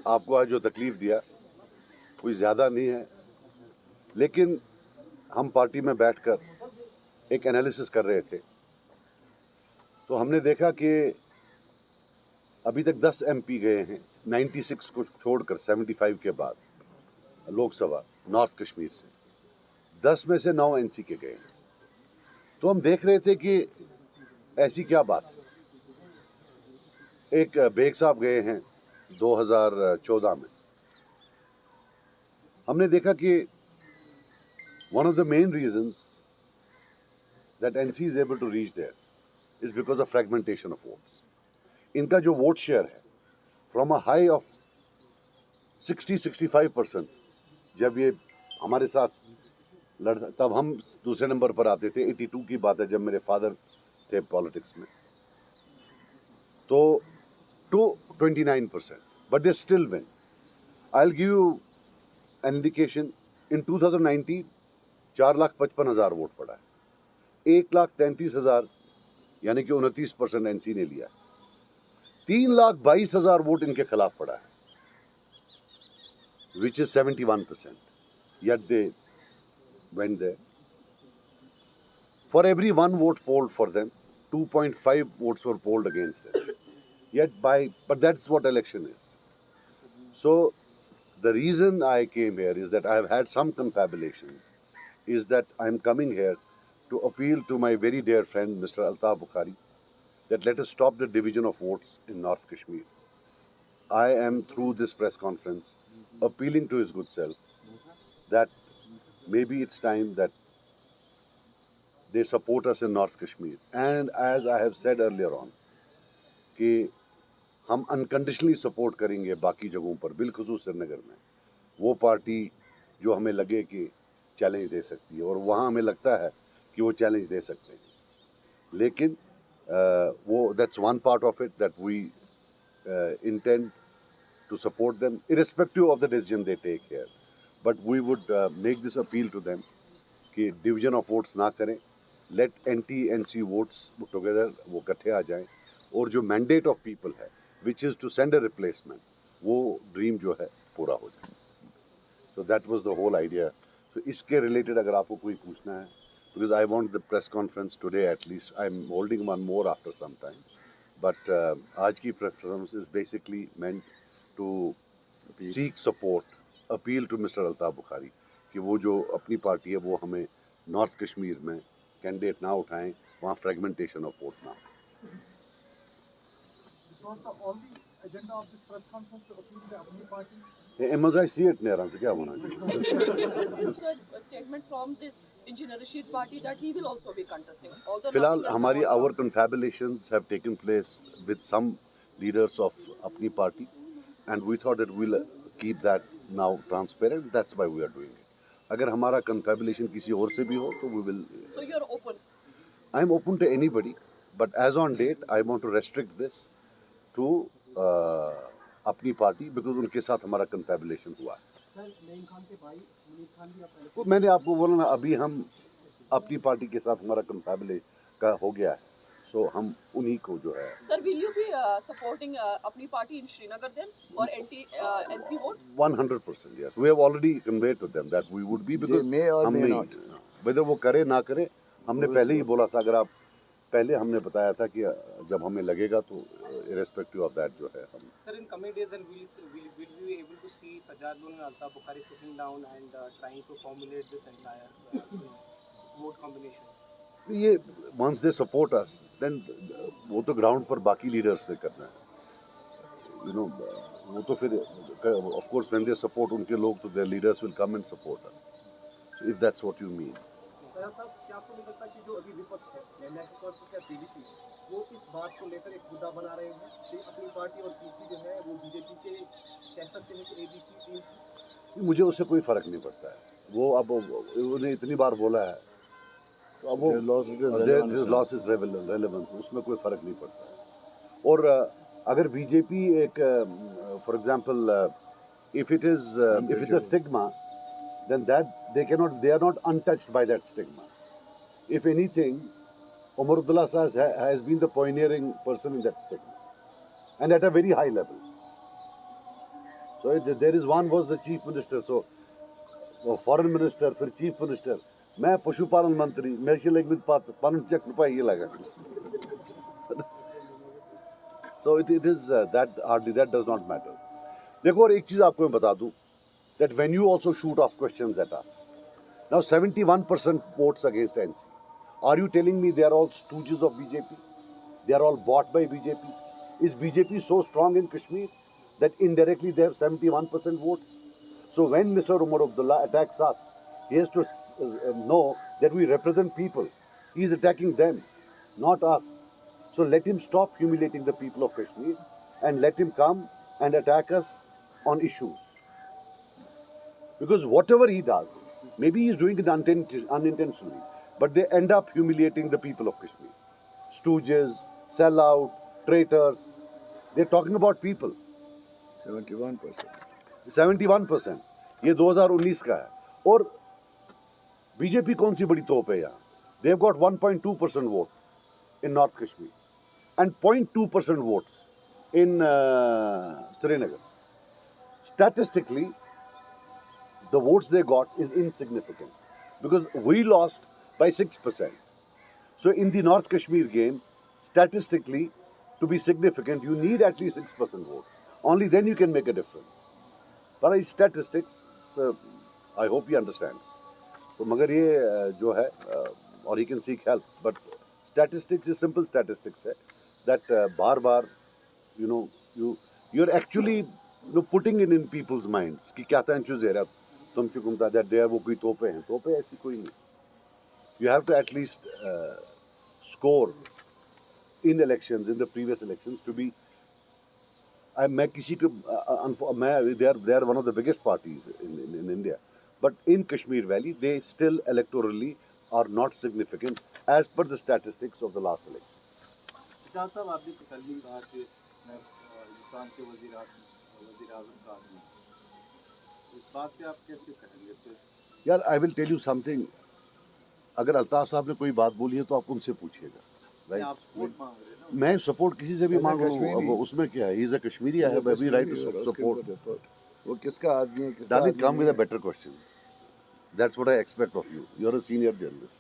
आपको आज जो तकलीफ दिया कोई ज़्यादा नहीं है, लेकिन हम पार्टी में बैठकर एक एनालिसिस कर रहे थे तो हमने देखा कि अभी तक 10 एमपी गए हैं 96 को छोड़कर 75 के बाद लोकसभा नॉर्थ कश्मीर से, 10 में से 9 एनसी के गए हैं। तो हम देख रहे थे कि ऐसी क्या बात है। एक बेग साहब गए हैं 2014 में। हमने देखा कि one of the main reasons that NC is able to reach there is because of fragmentation of votes. इनका जो वोट शेयर है फ्रॉम अ हाई ऑफ 60-65%, जब ये हमारे साथ तब हम दूसरे नंबर पर आते थे। 82 की बात है जब मेरे फादर थे पॉलिटिक्स में, तो to 29%, but they still win. I will give you an indication. In 2019 4,55,000 vote पड़ा है, 1,33,000 यानी कि 29% एनसी ने लिया। 3,22,000 वोट इनके खिलाफ पड़ा है, which is 71%. Yet they went there. For every one vote polled for them, 2.5 votes were polled against them. But that's what election is. So the reason I came here is that I have had some confabulations, is that I'm coming here to appeal to my very dear friend Mr. Altaf Bukhari that let us stop the division of votes in North Kashmir. I am through this press conference appealing to his good self that maybe it's time that they support us in North Kashmir. And as I have said earlier on, कि हम unconditionally support करेंगे बाकी जगहों पर, बिलखुसूस श्रीनगर में वो party जो हमें लगे कि चैलेंज दे सकती है, और वहाँ हमें लगता है कि वो चैलेंज दे सकते हैं। लेकिन वो that's one part of it that we intend to support them irrespective of the decision they take here, but we would make this appeal to them कि division of votes ना करें, let NT-NC votes together वो इकट्ठे आ जाएं, और जो mandate of people है which is to send a replacement, वो dream जो है पूरा हो जाए। So that was the whole idea. So इसके related अगर आपको कोई पूछना है, because I want the press conference today at least, I'm holding one more after some time, but आज की press conference is basically meant to seek support, appeal to Mr. Altaf Bukhari कि वो जो अपनी पार्टी है वो हमें north Kashmir में कैंडिडेट ना उठाएं, वहाँ फ्रेगमेंटेशन ऑफ वोट ना हो। Must I see it नेरान से क्या होना चाहिए? Statement from this engineer Rashid Party that he will also be contesting. फिलहाल हमारी our confabulations have taken place with some leaders of अपनी party, and we thought that we'll keep that now transparent. That's why we are doing it. अगर हमारा confabulation किसी और से भी हो तो we will. So you're open. I'm open to anybody, but as on date, I want to restrict this to अपनी party because उनके साथ हमारा confabulation हुआ। तो मैंने आपको बोला ना, अभी हम अपनी पार्टी के साथ हमारा confabulation का हो गया है, so हम उन्हीं को जो है। Sir, will you be supporting अपनी party in Srinagar then or NC vote? 100%, yes. We have already conveyed to them that we would be because may or may हमने not. whether वो करे ना करे, हमने पहले ही बोला था। अगर आप पहले हमने बताया था कि जब हमें लगेगा तो irrespective of that जो है हम। Sir, in coming days, then will we be able to see Sajjad and Altaf Bukhari sitting down and trying to formulate this entire vote combination? ये once they support us, then वो तो ground पर बाकी leaders ने करना है, you know, वो तो फिर of course when they support उनके लोग तो their leaders will come and support us. So if that's what you mean. Sir क्या आपको नहीं लगता कि जो अभी विपक्ष है नेशनल कॉन्फ्रेंस या पीडीपी वो इस बात को लेकर एक मुद्दा बना रहे हैं कि अपनी पार्टी और पीसी जो है वो बीजेपी के कह सकते हैं कि एबीसी टीम? मुझे उससे कोई फर्क नहीं पड़ता है। वो अब उन्हें इतनी बार बोला है तो अब वो लॉस इज रेलेवेंस, उसमें कोई फर्क नहीं पड़ता है। और अगर बीजेपी एक for example if it's a stigma, then that they are not untouched by that stigma. If anything, Omar Abdullah has been the pioneering person in that stigma, and at a very high level. So there is one was the chief minister, so foreign minister, फिर chief minister. मैं पशुपालन मंत्री, मेरे से लेकिन पालन check रुपए ये लगा. So it is that hardly that does not matter. देखो और एक चीज आपको मैं बता दूं that when you also shoot off questions at us, now 71% votes against NC. Are you telling me they are all stooges of BJP? They are all bought by BJP? Is BJP so strong in Kashmir that indirectly they have 71% votes? So when Mr. Umar Abdullah attacks us, he has to know that we represent people. He is attacking them, not us. So let him stop humiliating the people of Kashmir and let him come and attack us on issues. Because whatever he does, maybe he is doing it unintentionally, but they end up humiliating the people of Kashmir. Stooges, sellout, traitors. They're talking about people. 71%. 71%. ये 2019 का है. और BJP कौन सी बड़ी तोप है यहाँ? They've got 1.2% vote in North Kashmir and 0.2% votes in Srinagar. Statistically, the votes they got is insignificant because we lost by 6%. So in the North Kashmir game, statistically, to be significant, you need at least 6% votes. Only then you can make a difference. But in statistics, I hope he understands. तो मगर ये जो है, or he can seek help. But statistics is simple statistics है that बार-बार, you know, you're actually putting it in people's minds कि क्या था इंचुज़ एरा तुम चुकुमता that they are वो कोई तोपे हैं. तोपे ऐसी कोई नहीं. You have to at least score in elections, in the previous elections, to be. मैं किसी को they are one of the biggest parties in India, but in Kashmir Valley they still electorally are not significant as per the statistics of the last election. Siddharth साहब, आपने कल ही कहा कि मैं हिंदुस्तान के वज़ीर आज़म का आदमी हूं। इस बात पे आप कैसे कहेंगे फिर? यार, I will tell you something. अगर अल्ताफ साहब ने कोई बात बोली है तो आप उनसे पूछिएगा. नहीं, आप सपोर्ट मांग रहे हैं ना? मैं सपोर्ट किसी से भी As a मांग लूँ, Kashmiri. अब उसमें क्या है? He is a Kashmiri. I have every right to support. वो किसका आदमी है? किसका Darling, आदमी come with नहीं a better question. That's what I expect of you. You're a senior journalist.